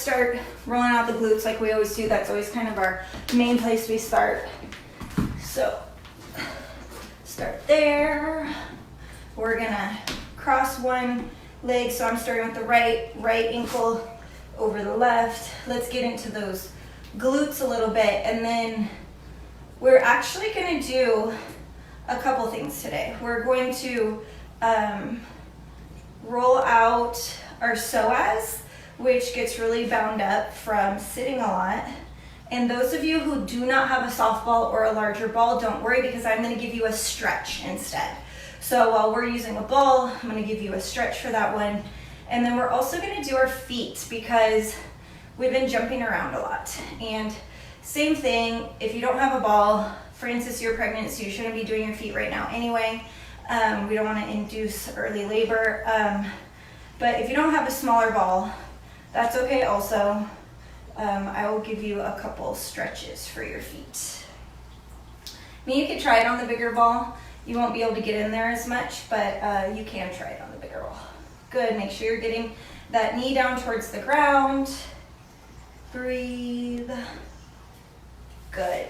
start rolling out the glutes like we always do. That's always kind of our main place we start. So start there. We're gonna cross one leg. So I'm starting with the right ankle over the left. Let's get into those glutes a little bit, and then we're actually gonna do a couple things today. We're going to roll out our psoas, which gets really bound up from sitting a lot. And those of you who do not have a softball or a larger ball, don't worry, because I'm going to give you a stretch instead. So while we're using a ball, I'm going to give you a stretch for that one. And then we're also going to do our feet, because we've been jumping around a lot. And same thing, if you don't have a ball, Francis, you're pregnant, so you shouldn't be doing your feet right now anyway. We don't want to induce early labor. But if you don't have a smaller ball, that's okay also. I will give you a couple stretches for your feet. I mean, you could try it on the bigger ball. You won't be able to get in there as much, but you can try it on the bigger ball. Good, make sure you're getting that knee down towards the ground. Breathe. Good.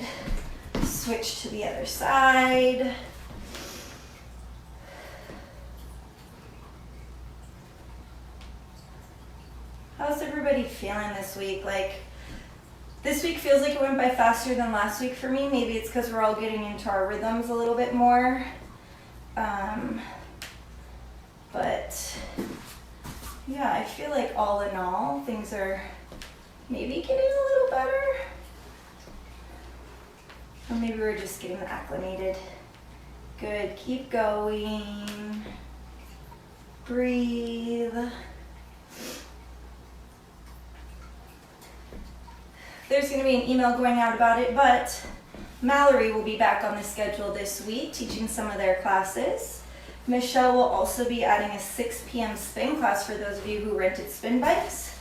Switch to the other side. How's everybody feeling this week? Like, this week feels like it went by faster than last week for me. Maybe it's because we're all getting into our rhythms a little bit more. But yeah, I feel like all in all, things are maybe getting a little better. Or maybe we're just getting acclimated. Good, keep going. Breathe. There's going to be an email going out about it, but Mallory will be back on the schedule this week teaching some of their classes. Michelle will also be adding a 6 p.m. spin class for those of you who rented spin bikes.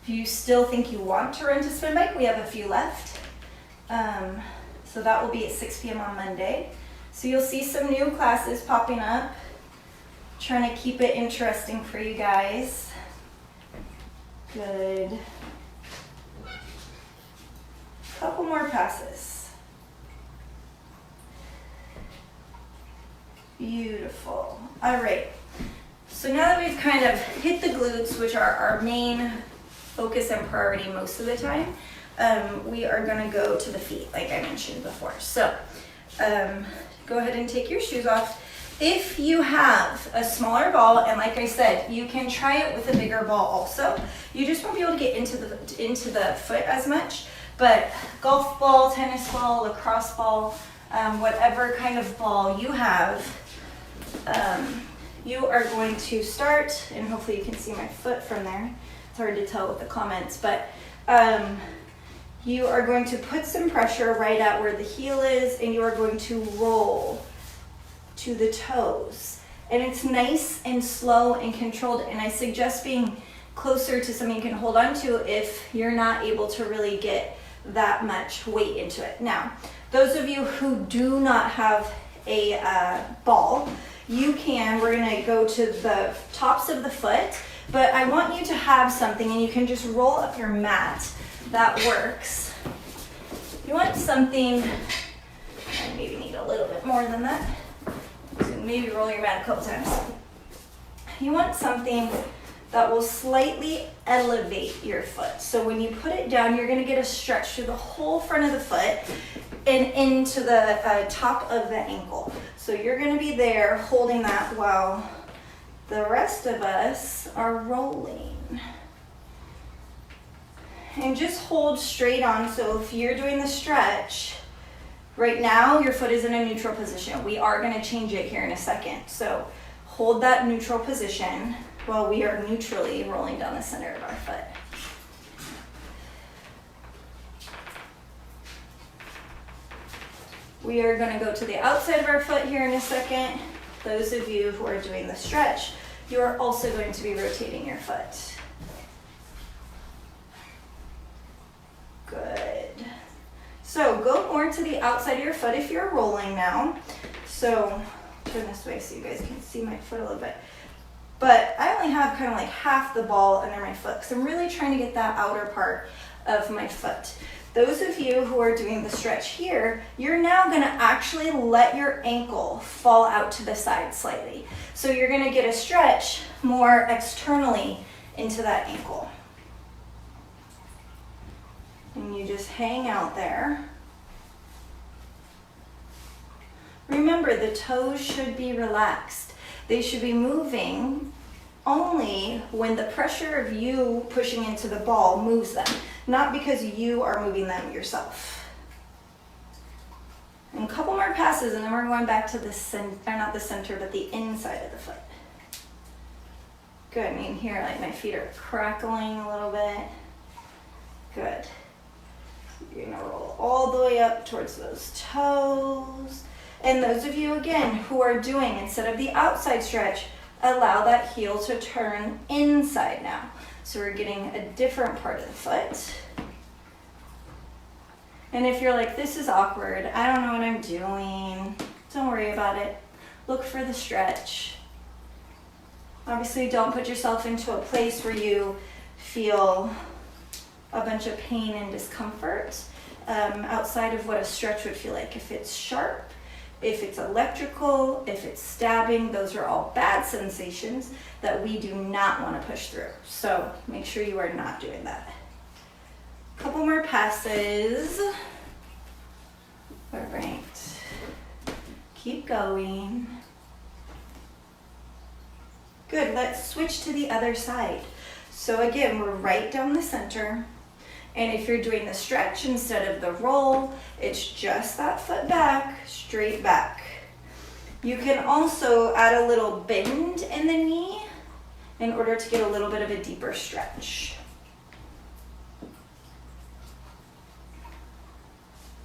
If you still think you want to rent a spin bike, we have a few left. So that will be at 6 p.m. on Monday. So you'll see some new classes popping up. Trying to keep it interesting for you guys. Good. Couple more passes. Beautiful. All right. So now that we've kind of hit the glutes, which are our main focus and priority most of the time, we are going to go to the feet, like I mentioned before. So go ahead and take your shoes off. If you have a smaller ball, and like I said, you can try it with a bigger ball also. You just won't be able to get into the foot as much. But golf ball, tennis ball, lacrosse ball, whatever kind of ball you have, you are going to start, and hopefully you can see my foot from there. It's hard to tell with the comments, but you are going to put some pressure right at where the heel is, and you are going to roll to the toes. And it's nice and slow and controlled, and I suggest being closer to something you can hold on to if you're not able to really get that much weight into it. Now, those of you who do not have a ball, we're gonna go to the tops of the foot, but I want you to have something, and you can just roll up your mat. That works. You want something, I maybe need a little bit more than that. So maybe roll your mat a couple times. You want something that will slightly elevate your foot. So when you put it down, you're gonna get a stretch through the whole front of the foot and into the top of the ankle. So you're gonna be there holding that while the rest of us are rolling. And just hold straight on. So if you're doing the stretch, right now your foot is in a neutral position. We are gonna change it here in a second. So hold that neutral position while we are neutrally rolling down the center of our foot. We are going to go to the outside of our foot here in a second. Those of you who are doing the stretch, you are also going to be rotating your foot. Good. So go more to the outside of your foot if you're rolling now. So turn this way so you guys can see my foot a little bit. but I only have kind of like half the ball under my foot because I'm really trying to get that outer part of my foot. Those of you who are doing the stretch here, you're now going to actually let your ankle fall out to the side slightly. So you're going to get a stretch more externally into that ankle. And you just hang out there. Remember, the toes should be relaxed. They should be moving only when the pressure of you pushing into the ball moves them, not because you are moving them yourself. And a couple more passes, and then we're going back to the center, not the center, but the inside of the foot. Good. I mean, here, like my feet are crackling a little bit. Good. You're gonna roll all the way up towards those toes. And those of you, again, who are doing, instead of the outside stretch, allow that heel to turn inside now. So we're getting a different part of the foot. And if you're like, this is awkward, I don't know what I'm doing, don't worry about it. Look for the stretch. Obviously, don't put yourself into a place where you feel a bunch of pain and discomfort outside of what a stretch would feel like. If it's sharp, if it's electrical, if it's stabbing, those are all bad sensations that we do not want to push through. So make sure you are not doing that. Couple more passes. All right. Keep going. Good, let's switch to the other side. So again, we're right down the center. And if you're doing the stretch instead of the roll, it's just that foot back, straight back. You can also add a little bend in the knee in order to get a little bit of a deeper stretch.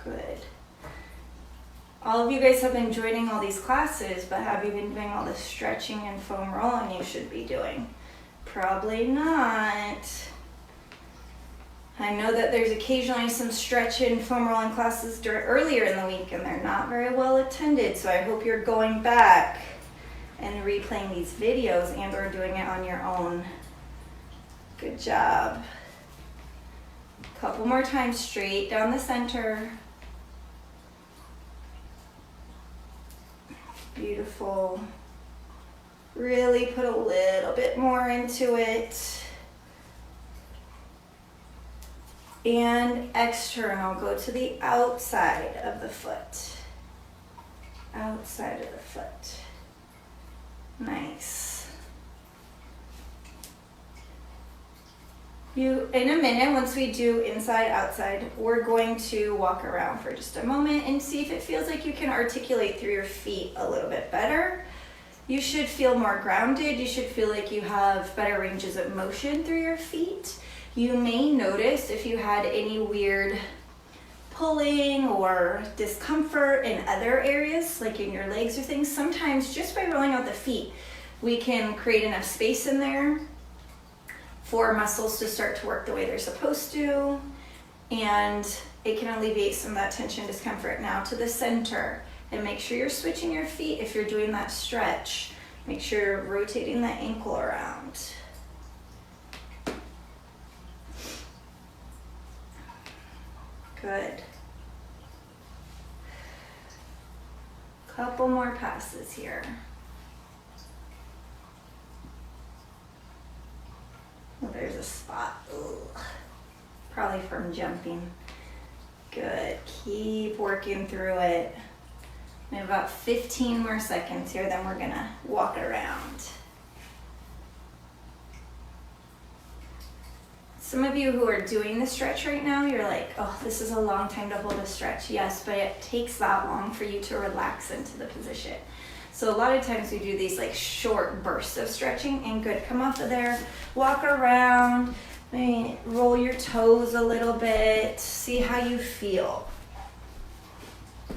Good. All of you guys have been joining all these classes, but have you been doing all the stretching and foam rolling you should be doing? Probably not. I know that there's occasionally some stretch and foam rolling classes earlier in the week, and they're not very well attended, so I hope you're going back and replaying these videos and or doing it on your own. Good job. Couple more times, straight down the center. Beautiful. Really put a little bit more into it. And external, go to the outside of the foot. Outside of the foot. Nice. In a minute, once we do inside, outside, we're going to walk around for just a moment and see if it feels like you can articulate through your feet a little bit better. You should feel more grounded. You should feel like you have better ranges of motion through your feet. You may notice if you had any weird pulling or discomfort in other areas, like in your legs or things. Sometimes just by rolling out the feet, we can create enough space in there for muscles to start to work the way they're supposed to, and it can alleviate some of that tension, discomfort. Now to the center, and make sure you're switching your feet if you're doing that stretch. Make sure you're rotating the ankle around. Good. Couple more passes here. Oh, there's a spot. Ugh. Probably from jumping. Good. Keep working through it. We have about 15 more seconds here, then we're gonna walk around. Some of you who are doing the stretch right now, you're like, oh, this is a long time to hold a stretch. Yes, but it takes that long for you to relax into the position. So a lot of times we do these like short bursts of stretching, and good, come off of there, walk around, maybe roll your toes a little bit, see how you feel.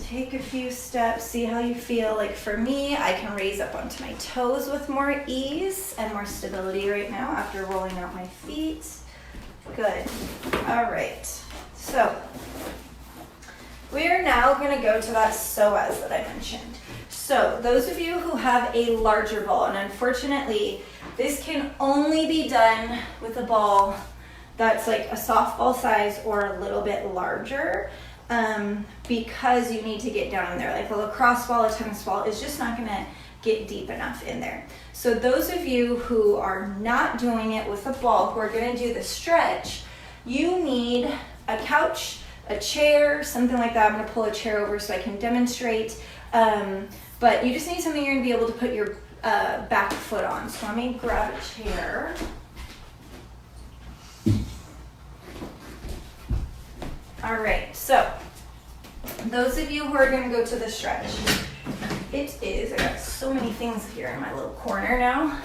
Take a few steps, see how you feel. Like for me, I can raise up onto my toes with more ease and more stability right now after rolling out my feet. Good. All right. So we are now going to go to that psoas that I mentioned. So those of you who have a larger ball, and unfortunately, This can only be done with a ball that's like a softball size or a little bit larger, because you need to get down in there. Like a lacrosse ball, a tennis ball is just not gonna get deep enough in there. So those of you who are not doing it with a ball, who are gonna do the stretch, you need a couch, a chair, something like that. I'm gonna pull a chair over so I can demonstrate. But you just need something you're gonna be able to put your back foot on. So let me grab a chair. All right, so those of you who are gonna go to the stretch, I got so many things here in my little corner now.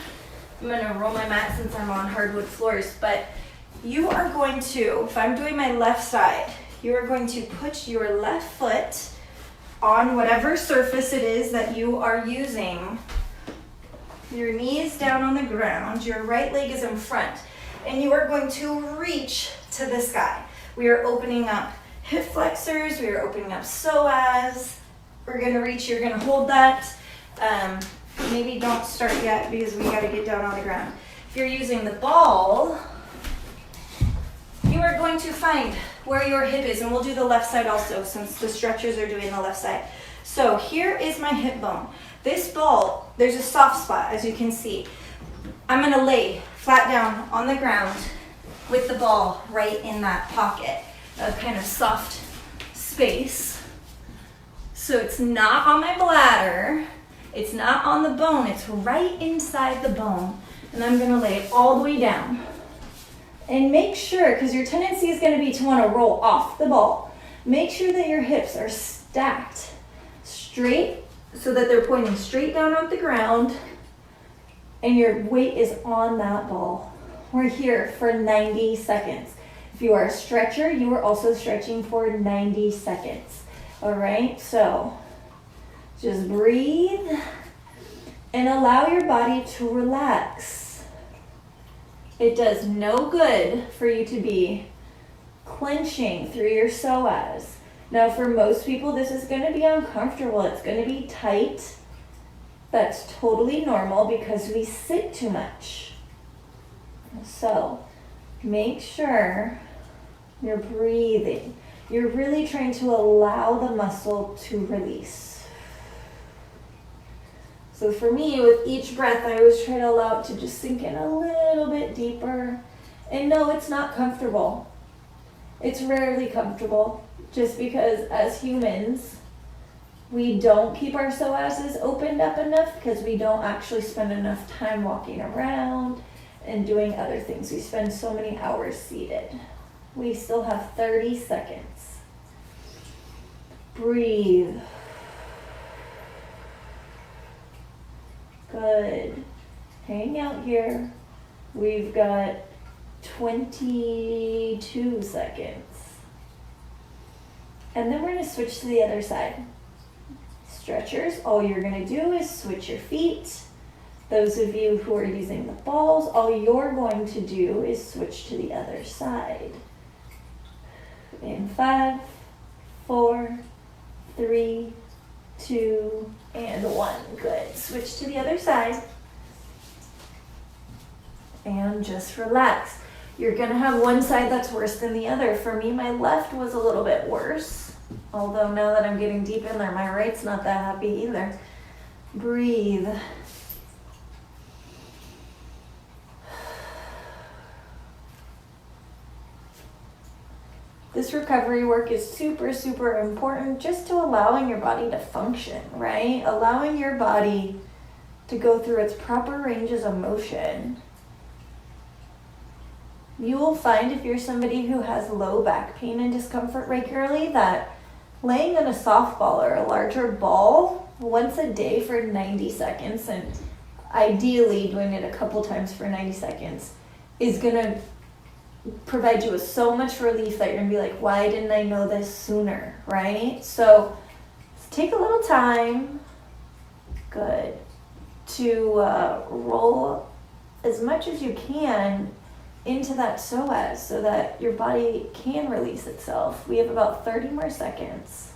I'm gonna roll my mat since I'm on hardwood floors, but you are going to, if I'm doing my left side, you are going to put your left foot on whatever surface it is that you are using. Your knee is down on the ground, your right leg is in front, and you are going to reach to the sky. We are opening up hip flexors, we are opening up psoas. We're gonna reach, you're gonna hold that. Maybe don't start yet because we gotta get down on the ground. If you're using the ball, you are going to find where your hip is, and we'll do the left side also since the stretchers are doing the left side. So here is my hip bone. This ball, there's a soft spot as you can see. I'm gonna lay flat down on the ground with the ball right in that pocket, a kind of soft space. So it's not on my bladder, it's not on the bone, it's right inside the bone. And I'm gonna lay it all the way down. And make sure, because your tendency is gonna be to wanna roll off the ball, make sure that your hips are stacked straight so that they're pointing straight down on the ground and your weight is on that ball. We're here for 90 seconds. If you are a stretcher, you are also stretching for 90 seconds. All right, so just breathe and allow your body to relax. It does no good for you to be clenching through your psoas. Now, for most people, this is going to be uncomfortable. It's going to be tight. That's totally normal because we sit too much. So make sure you're breathing. You're really trying to allow the muscle to release. So for me, with each breath, I always try to allow it to just sink in a little bit deeper. And no, it's not comfortable. It's rarely comfortable, just because as humans, we don't keep our psoas opened up enough because we don't actually spend enough time walking around and doing other things. We spend so many hours seated. We still have 30 seconds. Breathe. Good. Hang out here. We've got 22 seconds. And then we're going to switch to the other side. Stretchers, all you're going to do is switch your feet. Those of you who are using the balls, all you're going to do is switch to the other side. In 5, 4, 3, 2, and 1. Good. Switch to the other side. And just relax. You're going to have one side that's worse than the other. For me, my left was a little bit worse. Although now that I'm getting deep in there, my right's not that happy either. Breathe. This recovery work is super, super important just to allowing your body to function, right? Allowing your body to go through its proper ranges of motion. You will find if you're somebody who has low back pain and discomfort regularly that laying on a softball or a larger ball once a day for 90 seconds, and ideally doing it a couple times for 90 seconds, is going to provide you with so much relief that you're going to be like, why didn't I know this sooner, right? So take a little time, good, to roll as much as you can into that psoas so that your body can release itself. We have about 30 more seconds.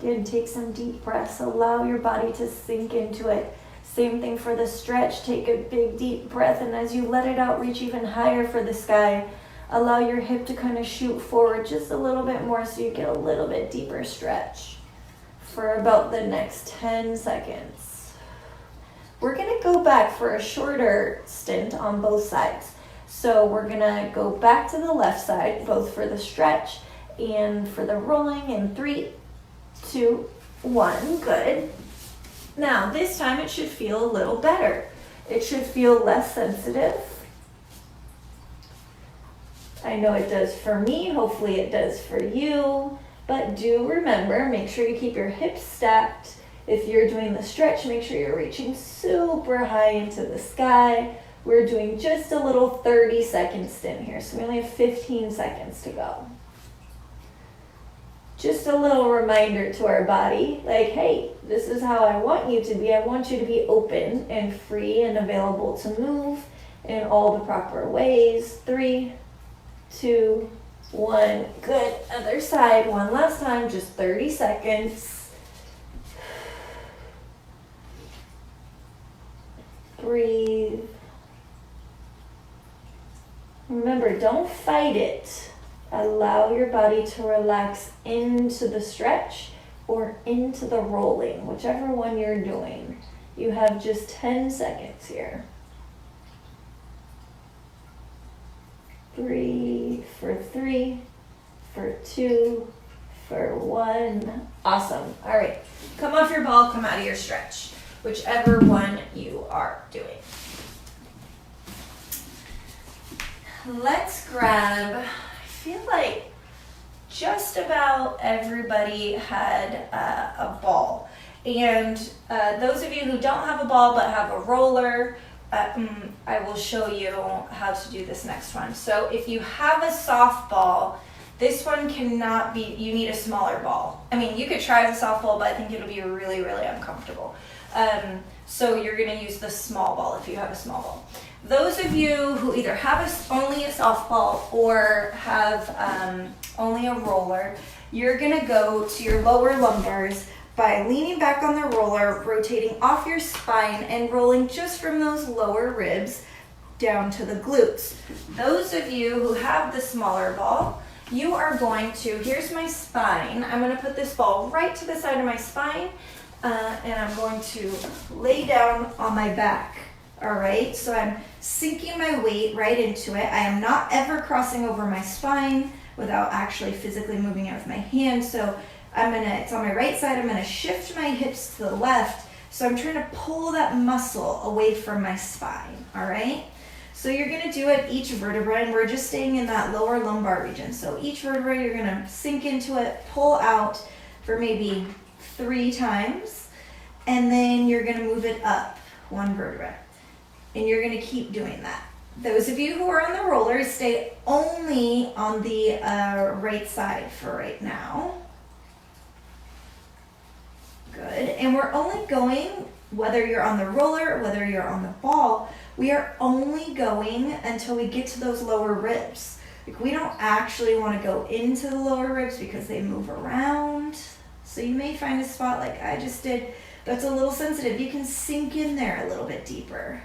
Again, take some deep breaths. Allow your body to sink into it. Same thing for the stretch. Take a big deep breath, and as you let it out, reach even higher for the sky. Allow your hip to kind of shoot forward just a little bit more so you get a little bit deeper stretch for about the next 10 seconds. We're going to go back for a shorter stint on both sides. So we're going to go back to the left side, both for the stretch and for the rolling in 3, 2, 1. Good. Now, this time it should feel a little better. It should feel less sensitive. I know it does for me. Hopefully it does for you. But do remember, make sure you keep your hips stacked. If you're doing the stretch, make sure you're reaching super high into the sky. We're doing just a little 30-second stint here, so we only have 15 seconds to go. Just a little reminder to our body, like, hey, this is how I want you to be. I want you to be open and free and available to move in all the proper ways. 3, 2, 1. Good. Other side. One last time. Just 30 seconds. Breathe. Remember, don't fight it. Allow your body to relax into the stretch or into the rolling, whichever one you're doing. You have just 10 seconds here. Breathe for 3, for 2, for 1. Awesome. All right. Come off your ball, come out of your stretch, whichever one you are doing. Let's grab, I feel like just about everybody had a ball. And those of you who don't have a ball but have a roller, I will show you how to do this next one. So if you have a softball, this one cannot be, you need a smaller ball. I mean, you could try the softball, but I think it'll be really, really uncomfortable. So you're gonna use the small ball if you have a small ball. Those of you who either have only a softball or have only a roller, you're gonna go to your lower lumbars by leaning back on the roller, rotating off your spine and rolling just from those lower ribs down to the glutes. Those of you who have the smaller ball, you are going to, here's my spine. I'm gonna put this ball right to the side of my spine and I'm going to lay down on my back. All right, so I'm sinking my weight right into it. I am not ever crossing over my spine without actually physically moving it with my hand. So it's on my right side, I'm gonna shift my hips to the left. So I'm trying to pull that muscle away from my spine, all right? So you're gonna do it each vertebra, and we're just staying in that lower lumbar region. So each vertebra, you're gonna sink into it, pull out for maybe 3 times, and then you're gonna move it up 1 vertebra. And you're gonna keep doing that. Those of you who are on the rollers, stay only on the right side for right now. Good, and we're only going, whether you're on the roller or whether you're on the ball, we are only going until we get to those lower ribs. Like, we don't actually wanna go into the lower ribs because they move around. So you may find a spot like I just did that's a little sensitive. You can sink in there a little bit deeper.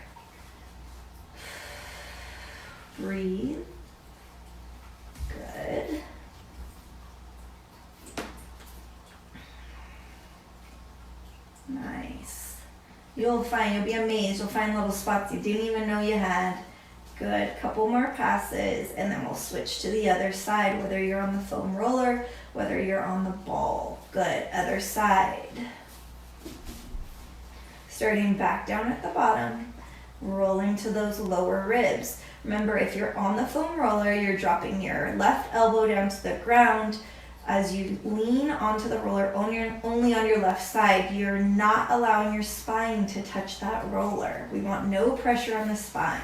Breathe. Good. Nice. You'll be amazed. You'll find little spots you didn't even know you had. Good. Couple more passes, and then we'll switch to the other side, whether you're on the foam roller, whether you're on the ball. Good. Other side. Starting back down at the bottom, rolling to those lower ribs. Remember, if you're on the foam roller, you're dropping your left elbow down to the ground. As you lean onto the roller only on your left side, you're not allowing your spine to touch that roller. We want no pressure on the spine.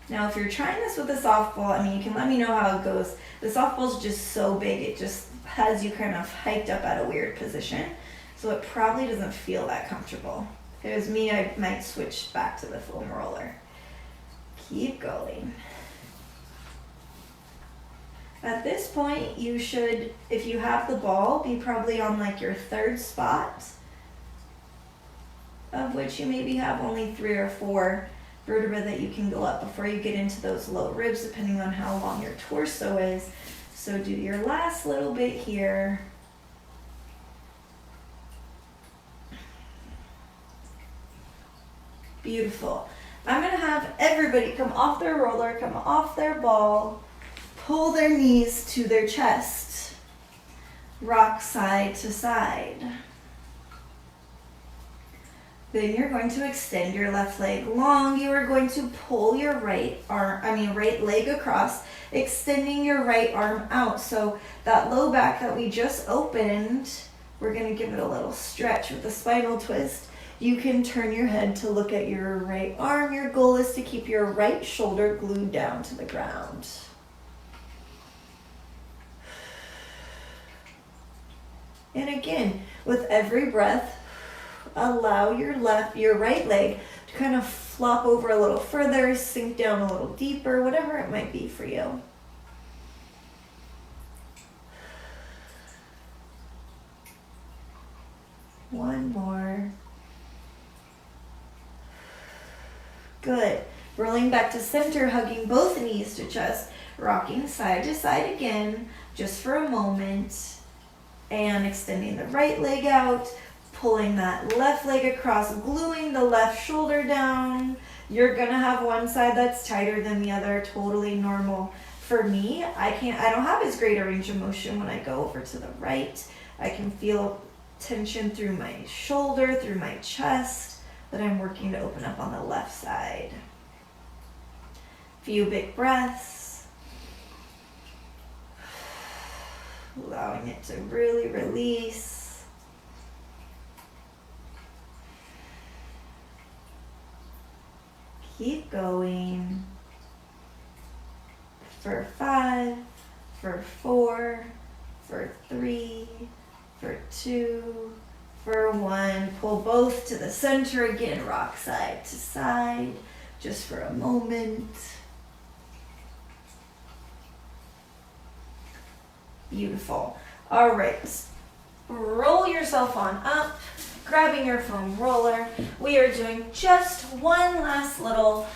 Now, if you're trying this with a softball, I mean, you can let me know how it goes. The softball's just so big, it just has you kind of hiked up at a weird position. So it probably doesn't feel that comfortable. If it was me, I might switch back to the foam roller. Keep going. At this point, you should, if you have the ball, be probably on like your third spot, of which you maybe have only 3 or 4 vertebrae that you can go up before you get into those low ribs, depending on how long your torso is. So do your last little bit here. Beautiful. I'm going to have everybody come off their roller, come off their ball, pull their knees to their chest, rock side to side. Then you're going to extend your left leg long. You are going to pull your right leg across, extending your right arm out. So that low back that we just opened, we're going to give it a little stretch with the spinal twist. You can turn your head to look at your right arm. Your goal is to keep your right shoulder glued down to the ground. And again, with every breath, allow your right leg to kind of flop over a little further, sink down a little deeper, whatever it might be for you. One more. Good. Rolling back to center, hugging both knees to chest, rocking side to side again, just for a moment, and extending the right leg out, pulling that left leg across, gluing the left shoulder down. You're gonna have one side that's tighter than the other, totally normal. For me, I don't have as great a range of motion when I go over to the right. I can feel tension through my shoulder, through my chest, that I'm working to open up on the left side. Few big breaths. Allowing it to really release. Keep going. For 5, for 4, for 3, for 2, for 1. Pull both to the center again, rock side to side, just for a moment. Beautiful. All right, roll yourself on up, grabbing your foam roller. We are doing just one last little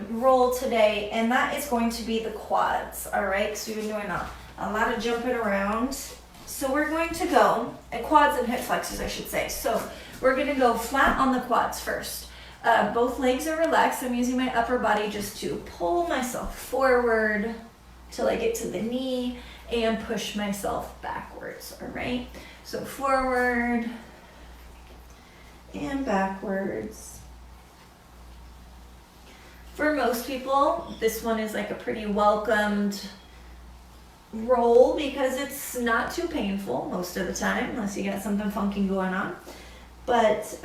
roll today, and that is going to be the quads, all right? So we've been doing a lot of jumping around. So we're going to go, quads and hip flexors, I should say. So we're gonna go flat on the quads first. Both legs are relaxed. I'm using my upper body just to pull myself forward till I get to the knee and push myself backwards, all right? So forward and backwards. For most people, this one is like a pretty welcomed roll because it's not too painful most of the time, unless you got something funky going on. But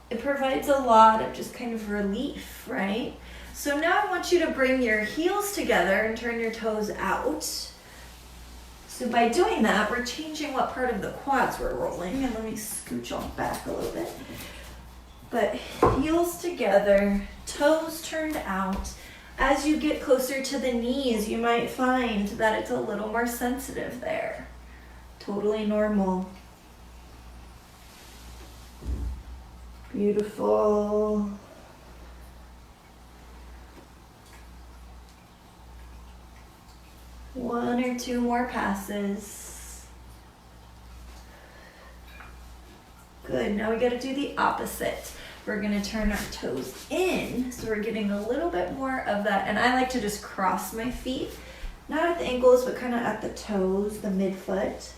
it provides a lot of just kind of relief, right? So now I want you to bring your heels together and turn your toes out. So by doing that, we're changing what part of the quads we're rolling. And let me scooch off back a little bit. But heels together, toes turned out. As you get closer to the knees, you might find that it's a little more sensitive there. Totally normal. Beautiful. One or two more passes. Good, now we gotta do the opposite. We're gonna turn our toes in, so we're getting a little bit more of that. And I like to just cross my feet, not at the ankles, but kind of at the toes, the midfoot.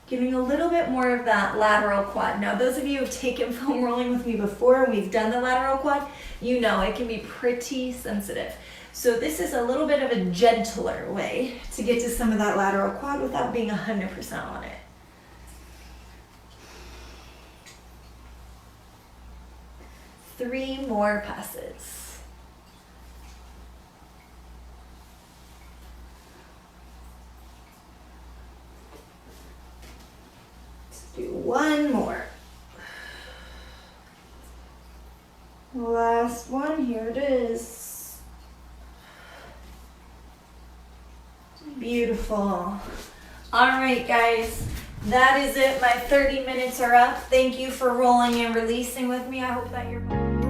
Getting a little bit more of that lateral quad. Now, those of you who have taken foam rolling with me before, and we've done the lateral quad, you know it can be pretty sensitive. So this is a little bit of a gentler way to get to some of that lateral quad without being 100% on it. Three more passes. Let's do one more. Last one, here it is. Beautiful. All right, guys. That is it. My 30 minutes are up. Thank you for rolling and releasing with me. I hope that you're...